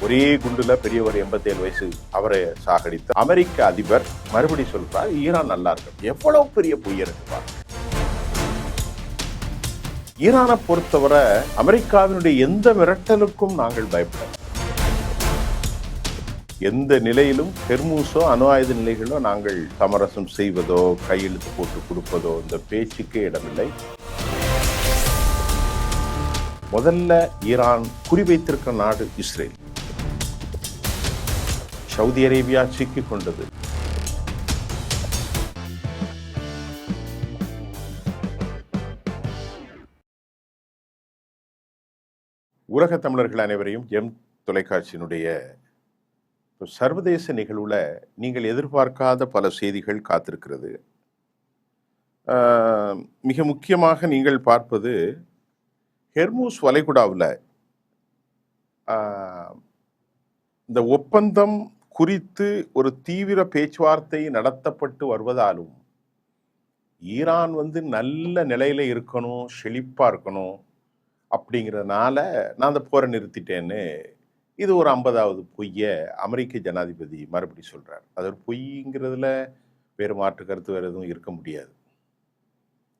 ஒரே குண்டுல பெரியவர் 87 வயசு அவரை சாகடித்து அமெரிக்க அதிபர் மறுபடி சொல்றார் ஈரான் நல்லா இருக்கு. எவ்வளவு பெரிய பொய்யர் பாருங்க. ஈரானை பொறுத்தவரை அமெரிக்காவினுடைய எந்த மிரட்டலுக்கும் நாங்கள் பயப்படலாம். எந்த நிலையிலும் ஹெர்மூஸோ அணு ஆயுத நிலைகளோ நாங்கள் சமரசம் செய்வதோ கையெழுத்து போட்டு கொடுப்பதோ இந்த பேச்சுக்கே இடமில்லை. முதல்ல ஈரான் குறிவைத்திருக்கிற நாடு இஸ்ரேல். சவுதி அரேபியா சிக்கிக் கொண்டது. உலக தமிழர்கள் அனைவரையும் எம் தொலைக்காட்சியினுடைய சர்வதேச நிகழ்வுல நீங்கள் எதிர்பார்க்காத பல செய்திகள் காத்திருக்கிறது. மிக முக்கியமாக நீங்கள் பார்ப்பது ஹெர்மூஸ் வளைகுடாவில் இந்த ஒப்பந்தம் குறித்து ஒரு தீவிர பேச்சுவார்த்தை நடத்தப்பட்டு வருவதாலும் ஈரான் நல்ல நிலையில இருக்கணும், செழிப்பா இருக்கணும் அப்படிங்கிறதுனால நான் அந்த போரை நிறுத்திட்டேன்னு இது ஒரு 50வது பொய்ய அமெரிக்க ஜனாதிபதி மறுபடி சொல்றார். அது ஒரு பொய்ங்கிறதுல வேறு மாற்று கருத்து வேறு எதுவும் இருக்க முடியாது.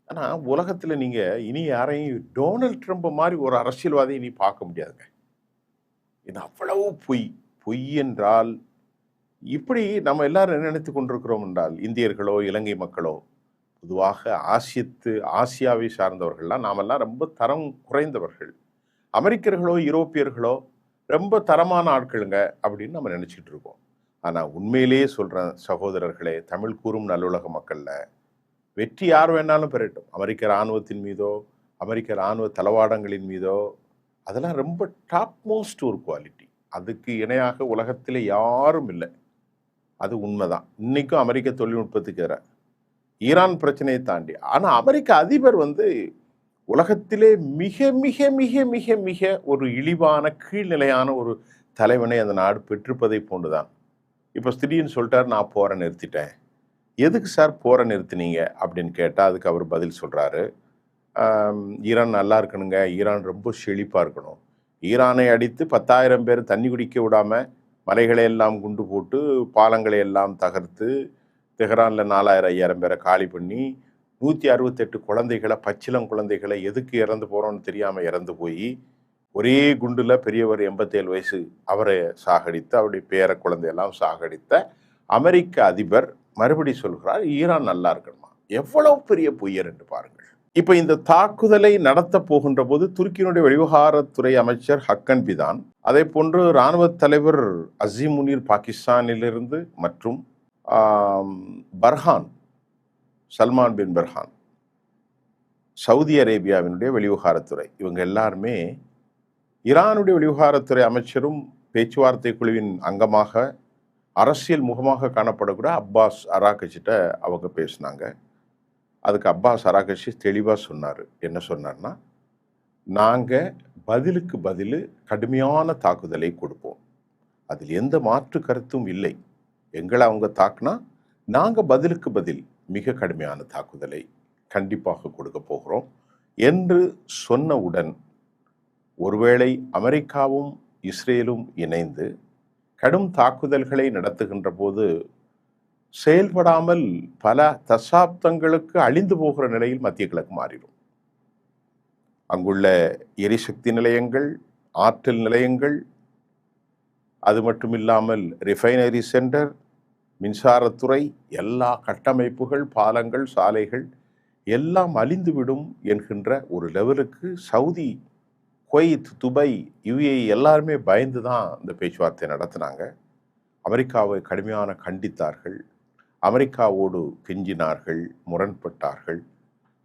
ஆனா உலகத்துல நீங்க இனி யாரையும் டொனால்ட் ட்ரம்ப் மாதிரி ஒரு அரசியல்வாதியை இனி பார்க்க முடியாதுங்க. இது அவ்வளவு பொய். பொய் என்றால் இப்படி நம்ம எல்லாரும் என்ன நினைத்து கொண்டிருக்கிறோம் என்றால் இந்தியர்களோ இலங்கை மக்களோ பொதுவாக ஆசியாவை சார்ந்தவர்கள்லாம் நாமெல்லாம் ரொம்ப தரம் குறைந்தவர்கள், அமெரிக்கர்களோ யூரோப்பியர்களோ ரொம்ப தரமான ஆட்களுங்க அப்படின்னு நம்ம நினைச்சிட்டு இருக்கோம். ஆனா உண்மையிலேயே சொல்றேன் சகோதரர்களே, தமிழ் கூறும் நல்லுலக மக்கள்ல வெற்றி யார் வேணாலும் பெறட்டும். அமெரிக்க இராணுவத்தின் மீதோ அமெரிக்க இராணுவ தளவாடங்களின் மீதோ அதெல்லாம் ரொம்ப டாப் மோஸ்ட் ஒரு குவாலிட்டி. அதுக்கு இணையாக உலகத்திலே யாரும் இல்லை. அது உண்மைதான். இன்னைக்கும் அமெரிக்க தொழில்நுட்பத்துக்கு எதிராக ஈரான் பிரச்சனையை தாண்டி. ஆனா அமெரிக்க அதிபர் உலகத்திலே மிக மிக மிக மிக மிக ஒரு இழிவான கீழ்நிலையான ஒரு தலைவனை அந்த நாடு பெற்றிருப்பதை போன்றுதான். இப்போ திடீர்னு சொல்லிட்டார், நான் போரை நிறுத்திட்டேன். எதுக்கு சார் போரை நிறுத்தினீங்க அப்படின்னு கேட்டால் அதுக்கு அவர் பதில் சொல்கிறாரு, ஈரான் நல்லா இருக்கணுங்க, ஈரான் ரொம்ப செழிப்பாக இருக்கணும். ஈரானை அடித்து 10,000 பேர் தண்ணி குடிக்க விடாமல் மலைகளை எல்லாம் குண்டு போட்டு பாலங்களை எல்லாம் தகர்த்து தெஹ்ரானில் 4,000-5,000 பேரை காலி பண்ணி 168 குழந்தைகளை, பச்சிளம் குழந்தைகளை எதுக்கு இறந்து போகிறோன்னு தெரியாமல் இறந்து போய் ஒரே குண்டுல பெரியவர் 87 வயசு அவரை சாகடித்து அவருடைய பேர குழந்தையெல்லாம் சாகடித்த அமெரிக்க அதிபர் மறுபடி சொல்கிறார் ஈரான் நல்லா இருக்கணுமா. எவ்வளவு பெரிய பொய்யர் என்று பாருங்கள். இப்ப இந்த தாக்குதலை நடத்த போகின்ற போது துருக்கியினுடைய வெளிவிவகாரத்துறை அமைச்சர் ஹக்கன் பிதான், அதே போன்று இராணுவ தலைவர் அசீம் முனீர் பாகிஸ்தானிலிருந்து மற்றும் பர்ஹான், சல்மான் பின் பர்ஹான் சவுதி அரேபியாவினுடைய வெளிவிவகாரத்துறை, இவங்க எல்லாருமே ஈரானுடைய வெளிவிவகாரத்துறை அமைச்சரும் பேச்சுவார்த்தை குழுவின் அங்கமாக அரசியல் முகமாக காணப்படக்கூடிய அப்பாஸ் அராகச்சிட்ட அவங்க பேசினாங்க. அதுக்கு அப்பாஸ் அராகச்சி தெளிவாக சொன்னார். என்ன சொன்னார்னா, நாங்கள் பதிலுக்கு பதில் கடுமையான தாக்குதலை கொடுப்போம், அதில் எந்த மாற்று கருத்தும் இல்லை. எங்களை அவங்க தாக்குனா நாங்கள் பதிலுக்கு பதில் மிக கடுமையான தாக்குதலை கண்டிப்பாக கொடுக்க போகிறோம் என்று சொன்னவுடன் ஒருவேளை அமெரிக்காவும் இஸ்ரேலும் இணைந்து கடும் தாக்குதல்களை நடத்துகின்ற போது செயல்படாமல் பல தசாப்தங்களுக்கு அழிந்து போகிற நிலையில் மத்திய கிழக்கு மாறிடும். அங்குள்ள எரிசக்தி நிலையங்கள், ஆற்றல் நிலையங்கள், அது மட்டும் இல்லாமல் ரிஃபைனரி சென்டர், மின்சாரத்துறை, எல்லா கட்டமைப்புகள், பாலங்கள், சாலைகள் எல்லாம் அழிந்துவிடும் என்கின்ற ஒரு லெவலுக்கு சவுதி, குவைத், துபாய், யுஏஇ எல்லாருமே பயந்து தான் இந்த பேச்சுவார்த்தை நடத்தினாங்க. அமெரிக்காவை கடுமையான கண்டித்தார்கள், அமெரிக்காவோடு கெஞ்சினார்கள், முரண்பட்டார்கள்.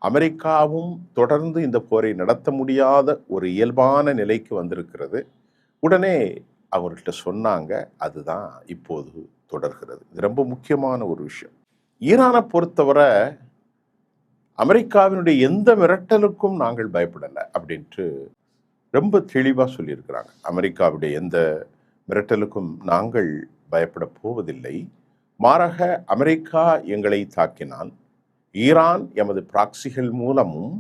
அமெரிக்காவும் தொடர்ந்து இந்த போரை நடத்த முடியாத ஒரு இயல்பான நிலைக்கு வந்திருக்கிறது. உடனே அவர்கிட்ட சொன்னாங்க, அதுதான் இப்போது தொடர்கிறது. இது ரொம்ப முக்கியமான ஒரு விஷயம். ஈரானை பொறுத்தவரை அமெரிக்காவினுடைய எந்த மிரட்டலுக்கும் நாங்கள் பயப்படலை அப்படின்ட்டு ரொம்ப தெளிவாக சொல்லியிருக்கிறாங்க. அமெரிக்காவுடைய எந்த மிரட்டலுக்கும் நாங்கள் பயப்பட போவதில்லை, மாறாக அமெரிக்கா எங்களை தாக்கினால் ஈரான் எமது பிராக்சிகள் மூலமும்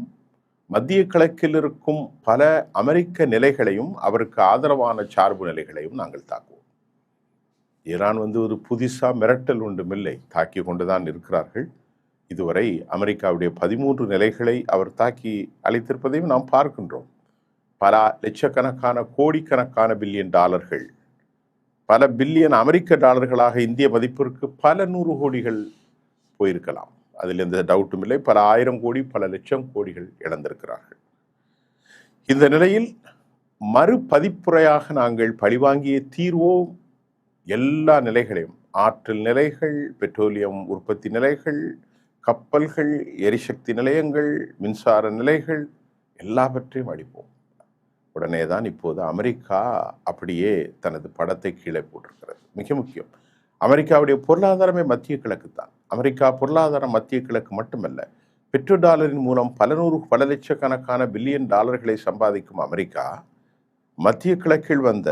மத்திய கிழக்கில் இருக்கும் பல அமெரிக்க நிலைகளையும் அவருக்கு ஆதரவான சார்பு நிலைகளையும் நாங்கள் தாக்குவோம். ஈரான் ஒரு புதுசா மிரட்டல் ஒன்றுமில்லை, தாக்கி கொண்டுதான் இருக்கிறார்கள். இதுவரை அமெரிக்காவுடைய 13 நிலைகளை அவர் தாக்கி அளித்திருப்பதையும் நாம் பார்க்கின்றோம். பல லட்சக்கணக்கான கோடிக்கணக்கான பில்லியன் டாலர்கள், பல பில்லியன் அமெரிக்க டாலர்களாக இந்திய மதிப்பிற்கு பல 100 கோடிகள் போயிருக்கலாம். அதில் எந்த டவுட்டும் இல்லை. பல ஆயிரம் கோடி, பல லட்சம் கோடிகள் இழந்திருக்கிறார்கள். இந்த நிலையில் மறுபதிப்புரையாக நாங்கள் பழிவாங்கிய தீர்வோம் எல்லா நிலைகளையும், ஆற்றல் நிலைகள், பெட்ரோலியம் உற்பத்தி நிலைகள், கப்பல்கள், எரிசக்தி நிலையங்கள், மின்சார நிலைகள் எல்லாவற்றையும் அடிப்போம். உடனே தான் இப்போது அமெரிக்கா அப்படியே தனது படத்தை கீழே போட்டிருக்கிறது. மிக முக்கியம், அமெரிக்காவுடைய பொருளாதாரமே மத்திய கிழக்கு தான். அமெரிக்கா பொருளாதாரம் மத்திய கிழக்கு மட்டுமல்ல, பெட்ரோ டாலரின் மூலம் பல லட்சக்கணக்கான பில்லியன் டாலர்களை சம்பாதிக்கும் அமெரிக்கா மத்திய கிழக்கில் வந்த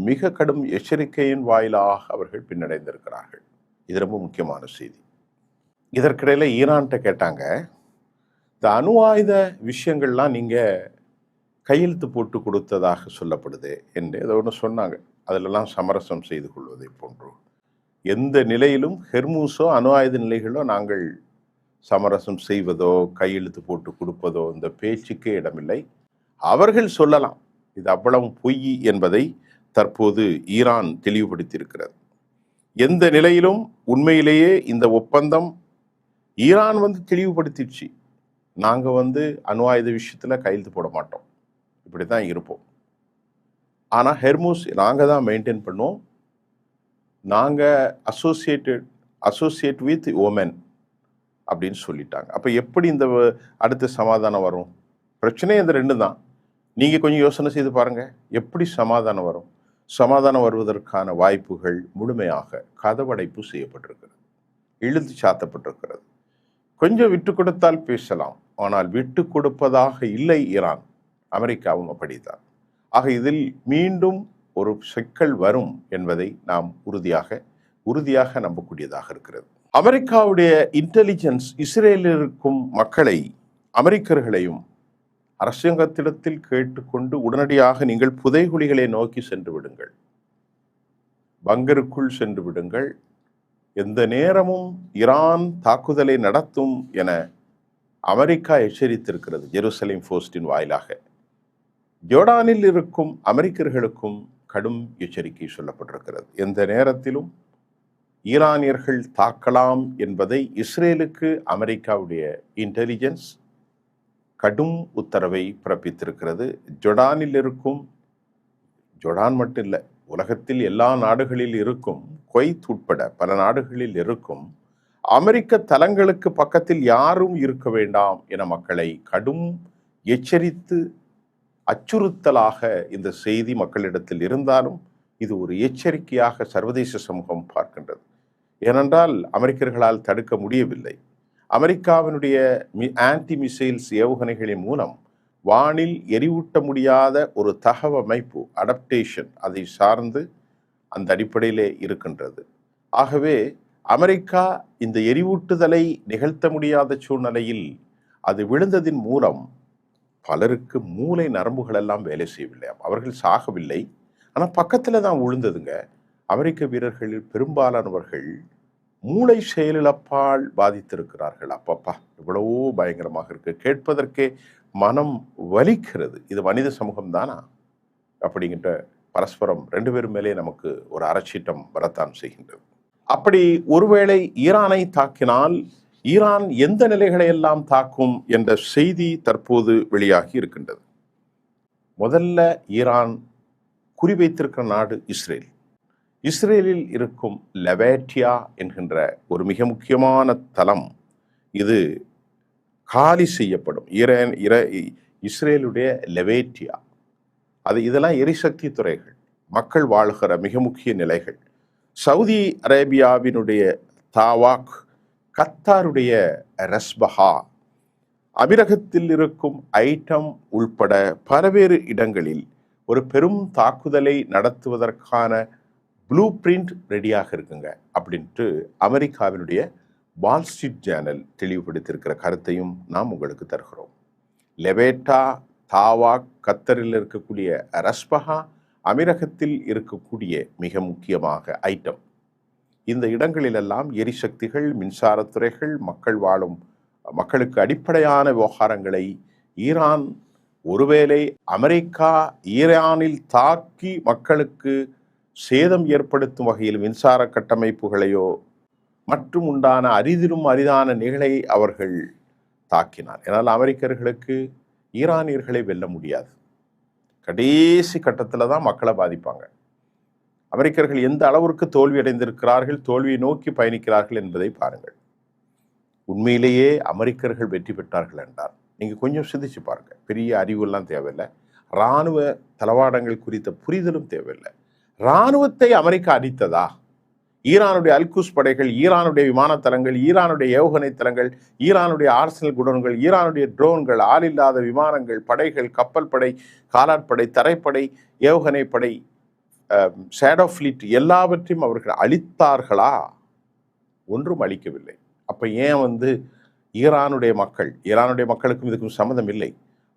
மிக கடும் எச்சரிக்கையின் வாயிலாக அவர்கள் பின்னடைந்திருக்கிறார்கள். இது ரொம்ப முக்கியமான செய்தி. இதற்கிடையில ஈரான்கிட்ட கேட்டாங்க, இந்த அணு ஆயுத விஷயங்கள்லாம் நீங்கள் கையெழுத்து போட்டு கொடுத்ததாக சொல்லப்படுது என்று ஏதோ ஒன்று சொன்னாங்க. அதிலெல்லாம் சமரசம் செய்து கொள்வதை போன்று எந்த நிலையிலும் ஹெர்மூஸோ அணு ஆயுத நிலைகளோ நாங்கள் சமரசம் செய்வதோ கையெழுத்து போட்டு கொடுப்பதோ இந்த பேச்சுக்கே இடமில்லை. அவர்கள் சொல்லலாம், இது அவ்வளவு பொய் என்பதை தற்போது ஈரான் தெளிவுபடுத்தியிருக்கிறது. எந்த நிலையிலும் உண்மையிலேயே இந்த ஒப்பந்தம் ஈரான் தெளிவுபடுத்திடுச்சு, நாங்கள் அணு ஆயுத விஷயத்தில் கையெழுத்து போட மாட்டோம், இப்படி தான் இருப்போம். ஆனால் ஹெர்மூஸ் நாங்கள் தான் மெயின்டைன் பண்ணோம், நாங்கள் அசோசியேட் வித் ஓமன் அப்படின்னு சொல்லிட்டாங்க. அப்போ எப்படி இந்த அடுத்த சமாதானம் வரும்? பிரச்சனை இந்த ரெண்டு தான். நீங்கள் கொஞ்சம் யோசனை செய்து பாருங்கள், எப்படி சமாதானம் வரும்? சமாதானம் வருவதற்கான வாய்ப்புகள் முழுமையாக கதவடைப்பு செய்யப்பட்டிருக்கிறது, இழுத்து சாத்தப்பட்டிருக்கிறது. கொஞ்சம் விட்டு கொடுத்தால் பேசலாம், ஆனால் விட்டு கொடுப்பதாக இல்லை ஈரான், அமெரிக்காவும் அப்படித்தான். ஆக இதில் மீண்டும் ஒரு சிக்கல் வரும் என்பதை நாம் உறுதியாக நம்பக்கூடியதாக இருக்கிறது. அமெரிக்காவுடைய இன்டெலிஜென்ஸ் இஸ்ரேலில் இருக்கும் மக்களை, அமெரிக்கர்களையும் அரசாங்கத்திடத்தில் கேட்டுக்கொண்டு உடனடியாக நீங்கள் புதைகுழிகளை நோக்கி சென்று விடுங்கள், பங்கருக்குள் சென்று விடுங்கள், எந்த நேரமும் ஈரான் தாக்குதலை நடத்தும் என அமெரிக்கா எச்சரித்திருக்கிறது ஜெருசலேம் போஸ்டின் வாயிலாக. ஜோர்டானில் இருக்கும் அமெரிக்கர்களுக்கும் கடும் எச்சரிக்கை சொல்லப்பட்டிருக்கிறது. எந்த நேரத்திலும் ஈரானியர்கள் தாக்கலாம் என்பதை இஸ்ரேலுக்கு அமெரிக்காவுடைய இன்டெலிஜென்ஸ் கடும் உத்தரவை பிறப்பித்திருக்கிறது. ஜோர்டானில் இருக்கும், ஜோர்டான் மட்டும் இல்லை, உலகத்தில் எல்லா நாடுகளில் இருக்கும், குவைத் உட்பட பல நாடுகளில் இருக்கும் அமெரிக்க தளங்களுக்கு பக்கத்தில் யாரும் இருக்க வேண்டாம் என மக்களை கடும் எச்சரித்து அச்சுறுத்தலாக இந்த செய்தி மக்களிடத்தில் இருந்தாலும் இது ஒரு எச்சரிக்கையாக சர்வதேச சமூகம் பார்க்கின்றது. ஏனென்றால் அமெரிக்கர்களால் தடுக்க முடியவில்லை. அமெரிக்காவினுடைய ஆன்டி மிசைல்ஸ் ஏவுகணைகளின் மூலம் வானில் எரிவூட்ட முடியாத ஒரு தகவமைப்பு அடாப்டேஷன் அதை சார்ந்து அந்த அடிப்படையிலே இருக்கின்றது. ஆகவே அமெரிக்கா இந்த எரிவூட்டுதலை நிகழ்த்த முடியாத சூழ்நிலையில் அது விழுந்ததின் மூலம் பலருக்கு மூளை நரம்புகள் எல்லாம் வேலை செய்யவில்லையாம். அவர்கள் சாகவில்லை, ஆனால் பக்கத்தில் தான் விழுந்ததுங்க. அமெரிக்க வீரர்களில் பெரும்பாலானவர்கள் மூளை செயலிழப்பால் பாதித்திருக்கிறார்கள். அப்பப்பா இவ்வளவோ பயங்கரமாக இருக்கு, கேட்பதற்கே மனம் வலிக்கிறது. இது மனித சமூகம் தானா அப்படிங்கிற பரஸ்பரம் ரெண்டு பேரும் மேலே நமக்கு ஒரு அறச்சீட்டம் வரத்தான் செய்கின்றது. அப்படி ஒருவேளை ஈரானை தாக்கினால் ஈரான் எந்த நிலைகளை எல்லாம் தாக்கும் என்ற செய்தி தற்போது வெளியாகி இருக்கின்றது. முதல்ல ஈரான் குறிவைத்திருக்கிற நாடு இஸ்ரேல். இஸ்ரேலில் இருக்கும் லெவேட்டியா என்கின்ற ஒரு மிக முக்கியமான தளம் இது காலி செய்யப்படும். இஸ்ரேலுடைய லெவேட்டியா இதெல்லாம் எரிசக்தி துறைகள், மக்கள் வாழ்கிற மிக முக்கிய நிலைகள். சவுதி அரேபியாவினுடைய தாவாக், கத்தாருடைய ரஸ்பஹா, அமீரகத்தில் இருக்கும் ஐட்டம் உள்பட பல்வேறு இடங்களில் ஒரு பெரும் தாக்குதலை நடத்துவதற்கான ப்ளூ பிரிண்ட் ரெடியாக இருக்குங்க அப்படின்ட்டு அமெரிக்காவினுடைய வால் ஸ்ட்ரீட் ஜேர்னல் தெளிவுபடுத்தியிருக்கிற கருத்தையும் நாம் உங்களுக்கு தருகிறோம். லெவேட்டா, தாவாக், கத்தரில் இருக்கக்கூடிய ரஸ்பஹா, அமீரகத்தில் இருக்கக்கூடிய மிக முக்கியமாக ஐட்டம். இந்த இடங்களிலெல்லாம் எரிசக்திகள், மின்சாரத்துறைகள், மக்களுக்கு அடிப்படையான விவகாரங்களை ஈரான் ஒருவேளை அமெரிக்கா ஈரானில் தாக்கி மக்களுக்கு சேதம் ஏற்படுத்தும் வகையில் மின்சார கட்டமைப்புகளையோ மற்றும் உண்டான அரிதிலும் அரிதான நிகழை அவர்கள் தாக்கினார். ஏனால் அமெரிக்கர்களுக்கு ஈரானியர்களை வெல்ல முடியாது. கடைசி கட்டத்தில் தான் மக்களை பாதிப்பாங்க. அமெரிக்கர்கள் எந்த அளவிற்கு தோல்வி அடைந்திருக்கிறார்கள், தோல்வியை நோக்கி பயணிக்கிறார்கள் என்பதை பாருங்கள். உண்மையிலேயே அமெரிக்கர்கள் வெற்றி பெற்றார்கள் என்றால் நீங்கள் கொஞ்சம் சிந்திச்சு பாருங்க. பெரிய அறிவுலாம் தேவையில்லை, இராணுவ தளவாடங்கள் குறித்த புரிதலும் தேவையில்லை. இராணுவத்தை அமெரிக்கா அடித்ததா? ஈரானுடைய அல்குஸ் படைகள், ஈரானுடைய விமானத்தளங்கள், ஈரானுடைய ஏவுகணை தளங்கள், ஈரானுடைய ஆர்சனல் குடோன்கள், ஈரானுடைய ட்ரோன்கள், ஆளில்லாத விமானங்கள், படைகள், கப்பல் படை, காலாட்படை, தரைப்படை, ஏவுகணை படை, ஷேடோ ஃப்ளீட் எல்லாவற்றையும் அவர்கள் அழித்தார்களா? ஒன்றும் அளிக்கவில்லை. அப்போ ஏன் ஈரானுடைய மக்களுக்கும் இதுக்கும் சம்மந்தம் இல்லை.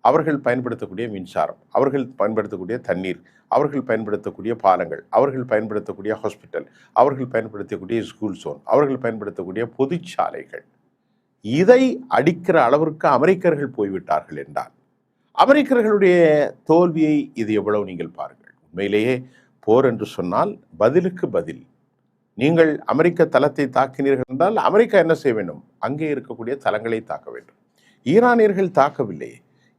அவர்கள் பயன்படுத்தக்கூடிய மின்சாரம், அவர்கள் பயன்படுத்தக்கூடிய தண்ணீர், அவர்கள் பயன்படுத்தக்கூடிய பாலங்கள், அவர்கள் பயன்படுத்தக்கூடிய ஹாஸ்பிட்டல், அவர்கள் பயன்படுத்தக்கூடிய ஸ்கூல் ஜோன், அவர்கள் பயன்படுத்தக்கூடிய பொதுச்சாலைகள், இதை அடிக்கிற அளவிற்கு அமெரிக்கர்கள் போய்விட்டார்கள் என்றால் அமெரிக்கர்களுடைய தோல்வியை இது எவ்வளவு நீங்கள் பாருங்கள். உண்மையிலேயே போர் என்று சொன்னால் பதிலுக்கு பதில். நீங்கள் அமெரிக்க தளத்தை தாக்கினீர்கள் என்றால் அமெரிக்கா என்ன செய்ய வேண்டும்? அங்கே இருக்கக்கூடிய தளங்களை தாக்க வேண்டும். ஈரானியர்கள் தாக்கவில்லை.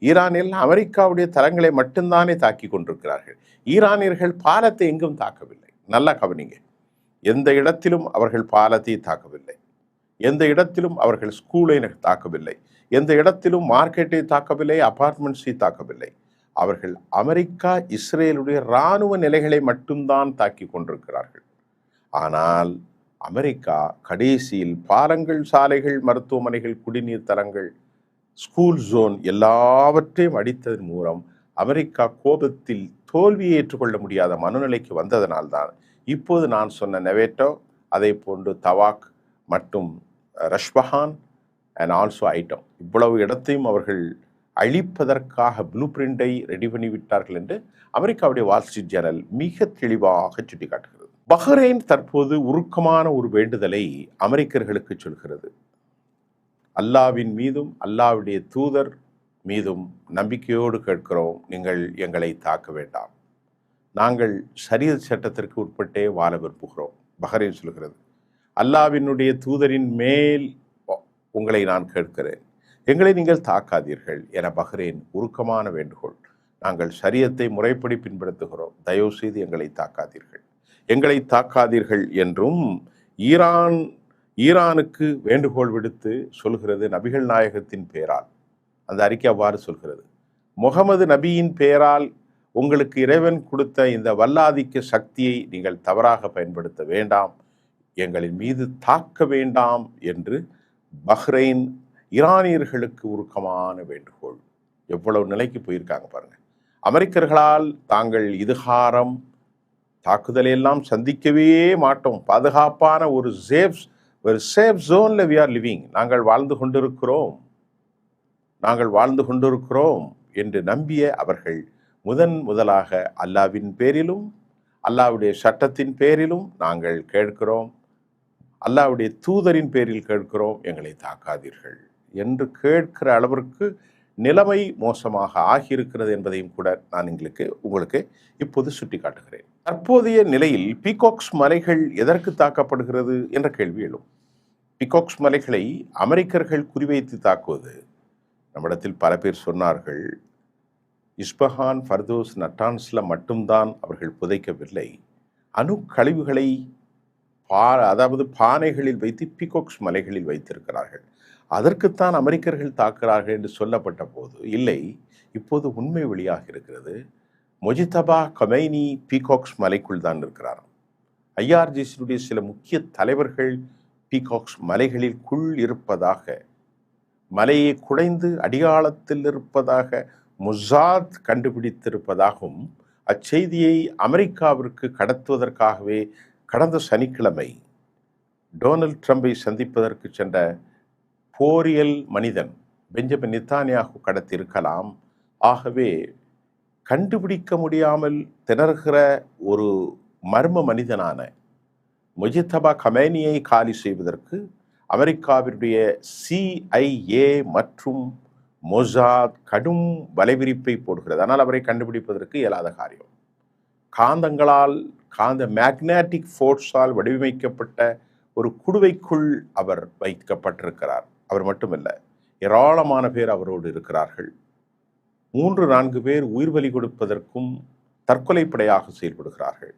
ஈரானில் அமெரிக்காவுடைய தளங்களை மட்டும்தானே தாக்கி கொண்டிருக்கிறார்கள். ஈரானியர்கள் பாலத்தை எங்கும் தாக்கவில்லை. நல்லா கவனிங்க. எந்த இடத்திலும் அவர்கள் பாலத்தை தாக்கவில்லை, எந்த இடத்திலும் அவர்கள் ஸ்கூலை தாக்கவில்லை, எந்த இடத்திலும் மார்க்கெட்டை தாக்கவில்லை, அபார்ட்மெண்ட்ஸை தாக்கவில்லை. அவர்கள் அமெரிக்கா இஸ்ரேலுடைய இராணுவ நிலைகளை மட்டும்தான் தாக்கி கொண்டிருக்கிறார்கள். ஆனால் அமெரிக்கா கடைசியில் பாலங்கள், சாலைகள், மருத்துவமனைகள், குடிநீர் தலங்கள், ஸ்கூல் ஜோன் எல்லாவற்றையும் அடித்ததன் மூலம் அமெரிக்கா கோபத்தில் தோல்வியை ஏற்றுக்கொள்ள முடியாத மனநிலைக்கு வந்ததனால்தான் இப்போது நான் சொன்ன நெவேட்டோ, அதே போன்று தவாக் மற்றும் ரஷ்பஹான் அண்ட் ஆல்சோ ஐட்டம், இவ்வளவு இடத்தையும் அவர்கள் அழிப்பதற்காக ப்ளூ பிரிண்டை ரெடி பண்ணிவிட்டார்கள் என்று அமெரிக்காவுடைய வால் ஸ்ட்ரீட் ஜேர்னல் மிக தெளிவாக சுட்டிக்காட்டுகிறது. பஹ்ரைன் தற்போது உருக்கமான ஒரு வேண்டுதலை அமெரிக்கர்களுக்கு சொல்கிறது. அல்லாவின் மீதும் அல்லாவுடைய தூதர் மீதும் நம்பிக்கையோடு கேட்கிறோம், நீங்கள் எங்களை தாக்க வேண்டாம், நாங்கள் ஷரியத் சட்டத்திற்கு உட்பட்டே வாழ விரும்புகிறோம். பஹ்ரைன் சொல்கிறது, அல்லாவினுடைய தூதரின் மேல் உங்களை நான் கேட்கிறேன், எங்களை நீங்கள் தாக்காதீர்கள் என பஹ்ரைன் உருக்கமான வேண்டுகோள். நாங்கள் ஷரியத்தை முறைப்படி பின்பற்றுகிறோம், தயவு செய்து எங்களை தாக்காதீர்கள், எங்களை தாக்காதீர்கள் என்றும் ஈரானுக்கு வேண்டுகோள் விடுத்து சொல்கிறது. நபிகள் நாயகத்தின் பெயரால் அந்த அறிக்கை அவ்வாறு சொல்கிறது, முகமது நபியின் பெயரால் உங்களுக்கு இறைவன் கொடுத்த இந்த வல்லாதிக்க சக்தியை நீங்கள் தவறாக பயன்படுத்த வேண்டாம், எங்களின் மீது தாக்க வேண்டாம் என்று பஹ்ரைன் ஈரானியர்களுக்கு உருக்கமான வேண்டுகோள். எவ்வளவு நிலைக்கு போயிருக்காங்க பாருங்க. அமெரிக்கர்களால் தாங்கள் இதுகாரம் தாக்குதலையெல்லாம் சந்திக்கவே மாட்டோம், பாதுகாப்பான ஒரு சேஃப் ஜோன்ல வி ஆர் லிவிங், நாங்கள் வாழ்ந்து கொண்டிருக்கிறோம் என்று நம்பிய அவர்கள் முதலாக அல்லாவின் பேரிலும் அல்லாவுடைய சட்டத்தின் பேரிலும் நாங்கள் கேட்கிறோம், அல்லாவுடைய தூதரின் பேரில் கேட்கிறோம், எங்களை தாக்காதீர்கள் என்று கேட்கிற அளவிற்கு நிலைமை மோசமாக ஆகியிருக்கிறது என்பதையும் கூட நான் உங்களுக்கு இப்போது சுட்டி காட்டுகிறேன். தற்போதைய நிலையில் பீகாக்ஸ் மலைகள் எதற்கு தாக்கப்படுகிறது என்ற கேள்வி எழும். பீகாக்ஸ் மலைகளை அமெரிக்கர்கள் குறிவைத்து தாக்குவது, நம்மிடத்தில் பல பேர் சொன்னார்கள், இஸ்பஹான், ஃபர்தோஸ், நட்டான்ஸ்ல மட்டும்தான் அவர்கள் புதைக்கவில்லை, அணு கழிவுகளை பானைகளில் வைத்து பீகாக்ஸ் மலைகளில் வைத்திருக்கிறார்கள், அதற்குத்தான் அமெரிக்கர்கள் தாக்குகிறார்கள் என்று சொல்லப்பட்ட போது இல்லை, இப்போது உண்மை வெளியாக இருக்கிறது. மொஜிதபா கமைனி பீகாக்ஸ் மலைக்குள் தான் இருக்கிறார். ஐஆர்ஜிசியுடைய சில முக்கிய தலைவர்கள் பீகாக்ஸ் மலைகளில் இருப்பதாக, மலையை குடைந்து அடியாளத்தில் இருப்பதாக முசாத் கண்டுபிடித்திருப்பதாகவும் அச்செய்தியை அமெரிக்காவிற்கு கடத்துவதற்காகவே கடந்த சனிக்கிழமை டொனால்ட் ட்ரம்பை சந்திப்பதற்கு சென்ற போரியல் மனிதன் பெஞ்சமின் நெத்தானியாகு கடத்தியிருக்கலாம். ஆகவே கண்டுபிடிக்க முடியாமல் திணறுகிற ஒரு மர்ம மனிதனான முஜித்தபா கமேனியை காலி செய்வதற்கு அமெரிக்காவினுடைய CIA மற்றும் மொசாத் கடும் வலைவிரிப்பை போடுகிறது. ஆனால் அவரை கண்டுபிடிப்பதற்கு இயலாத காரியம். காந்த மேக்னட்டிக் ஃபோர்ஸால் வடிவமைக்கப்பட்ட ஒரு குடுவைக்குள் அவர் வைக்கப்பட்டிருக்கிறார். அவர் மட்டுமல்ல, ஏராளமான பேர் அவரோடு இருக்கிறார்கள். 3-4 பேர் உயிர் பலி கொடுப்பதற்கும் தற்கொலைப்படையாக செயல்படுகிறார்கள்.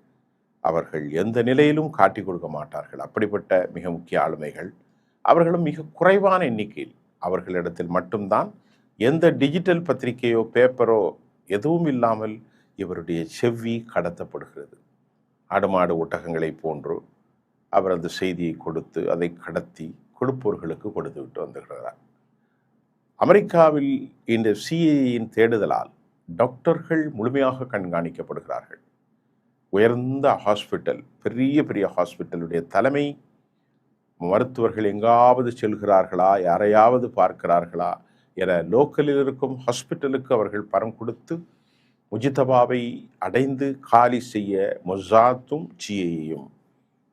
அவர்கள் எந்த நிலையிலும் காட்டிக் கொடுக்க மாட்டார்கள். அப்படிப்பட்ட மிக முக்கிய ஆளுமைகள். அவர்களும் மிக குறைவான எண்ணிக்கையில், அவர்களிடத்தில் மட்டும்தான் எந்த டிஜிட்டல் பத்திரிகையோ பேப்பரோ எதுவும் இல்லாமல் இவருடைய செவ்வி கடத்தப்படுகிறது. ஆடு ஒட்டகங்களை போன்று அவர் அந்த செய்தியை கொடுத்து அதை கடத்தி கொடுப்பவர்களுக்கு கொடுத்து விட்டு வந்துகிறார். அமெரிக்காவில் இந்த CIAயின் தேடுதலால் டாக்டர்கள் முழுமையாக கண்காணிக்கப்படுகிறார்கள். உயர்ந்த ஹாஸ்பிட்டல், பெரிய பெரிய ஹாஸ்பிட்டலுடைய தலைமை மருத்துவர்கள் எங்காவது செல்கிறார்களா, யாரையாவது பார்க்கிறார்களா என லோக்கலில் இருக்கும் ஹாஸ்பிட்டலுக்கு அவர்கள் பணம் கொடுத்து முஜித்தபாவை அடைந்து காலி செய்ய மொசாத்தும் CIAயும்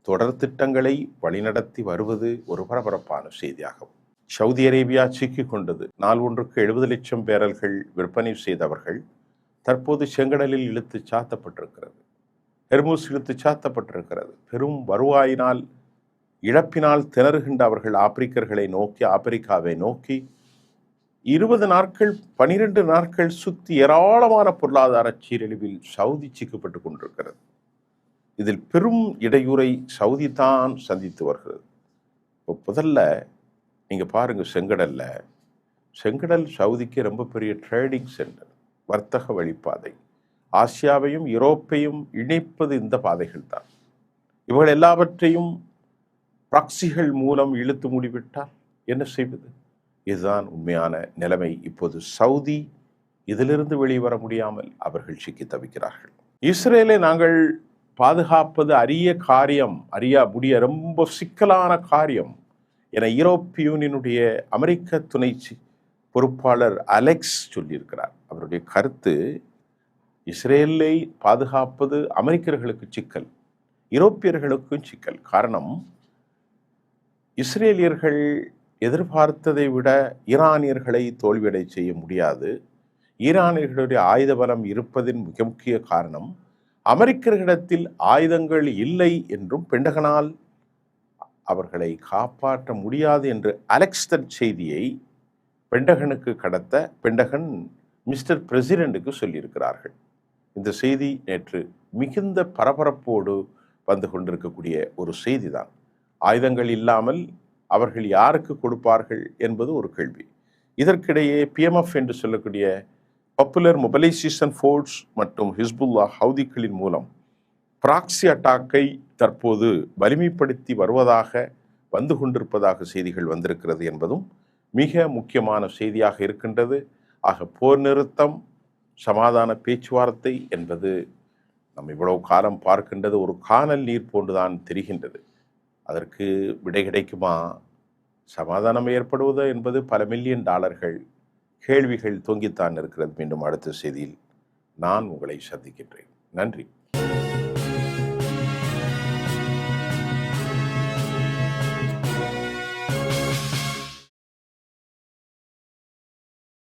தொடர் திட்டங்களை வழிநடத்தி வருவது ஒரு பரபரப்பான செய்தியாகும். சவுதி அரேபியா சிக்கிக் கொண்டது. நாள் ஒன்றுக்கு 70 லட்சம் பேரல்கள் விற்பனை செய்தவர்கள் தற்போது செங்கடலில் இழுத்து சாத்தப்பட்டிருக்கிறது. ஹெர்முஸ் இழுத்து சாத்தப்பட்டிருக்கிறது. பெரும் வருவாயினால் இழப்பினால் திணறுகின்ற அவர்கள் ஆப்பிரிக்காவை நோக்கி 20 நாட்கள் 12 நாட்கள் சுற்றி ஏராளமான பொருளாதார சீரழிவில் சவுதி சிக்கப்பட்டு கொண்டிருக்கிறது. இதில் பெரும் இடையூறை சவுதி தான் சந்தித்து வருகிறது. இப்போ முதல்ல நீங்கள் பாருங்கள், செங்கடல் சவுதிக்கு ரொம்ப பெரிய ட்ரேடிங் சென்டர், வர்த்தக வழிப்பாதை. ஆசியாவையும் யூரோப்பையும் இணைப்பது இந்த பாதைகள் தான். இவர்கள் எல்லாவற்றையும் ப்ராக்சிகள் மூலம் இழுத்து மூடிவிட்டால் என்ன செய்வது? இதுதான் உண்மையான நிலைமை. இப்போது சவுதி இதிலிருந்து வெளிவர முடியாமல் அவர்கள் சிக்கி தவிக்கிறார்கள். இஸ்ரேலை நாங்கள் பாதுகாப்பது அறிய ரொம்ப சிக்கலான காரியம் என யூரோப்பிய யூனியனுடைய அமெரிக்க துணை பொறுப்பாளர் அலெக்ஸ் சொல்லியிருக்கிறார். அவருடைய கருத்து, இஸ்ரேலை பாதுகாப்பது அமெரிக்கர்களுக்கு சிக்கல், யூரோப்பியர்களுக்கும் சிக்கல். காரணம், இஸ்ரேலியர்கள் எதிர்பார்த்ததை விட ஈரானியர்களை தோல்வியடை செய்ய முடியாது. ஈரானியர்களுடைய ஆயுத பலம் இருப்பதின் மிக முக்கிய காரணம் அமெரிக்கர்களிடத்தில் ஆயுதங்கள் இல்லை என்றும் பெண்டகனால் அவர்களை காப்பாற்ற முடியாது என்று அலெக்ஸ் தன் செய்தியை பெண்டகனுக்கு கடத்த பெண்டகன் மிஸ்டர் பிரசிடென்ட்டுக்கு சொல்லியிருக்கிறார்கள். இந்த செய்தி நேற்று மிகுந்த பரபரப்போடு வந்து கொண்டிருக்கக்கூடிய ஒரு செய்தி தான். ஆயுதங்கள் இல்லாமல் அவர்கள் யாருக்கு கொடுப்பார்கள் என்பது ஒரு கேள்வி. இதற்கிடையே PMF என்று சொல்லக்கூடிய பாப்புலர் மொபிலைசேஷன் ஃபோர்ஸ் மற்றும் ஹிஸ்புல்லா ஹவுதிகளின் மூலம் ப்ராக்சி அட்டாக்கை தற்போது வலிமைப்படுத்தி வந்து கொண்டிருப்பதாக செய்திகள் வந்திருக்கிறது என்பதும் மிக முக்கியமான செய்தியாக இருக்கின்றது. ஆக போர் நிறுத்தம், சமாதான பேச்சுவார்த்தை என்பது நம்ம இவ்வளவு காலம் பார்க்கின்றது ஒரு கானல் நீர் போன்றுதான் தெரிகின்றது. அதற்கு விடை கிடைக்குமா? சமாதானம் ஏற்படுவது என்பது பல மில்லியன் டாலர்கள். கேள்விகள் தொங்கித்தான் இருக்கிறது. மீண்டும் அடுத்த செய்தியில் நான் உங்களை சந்திக்கின்றேன். நன்றி.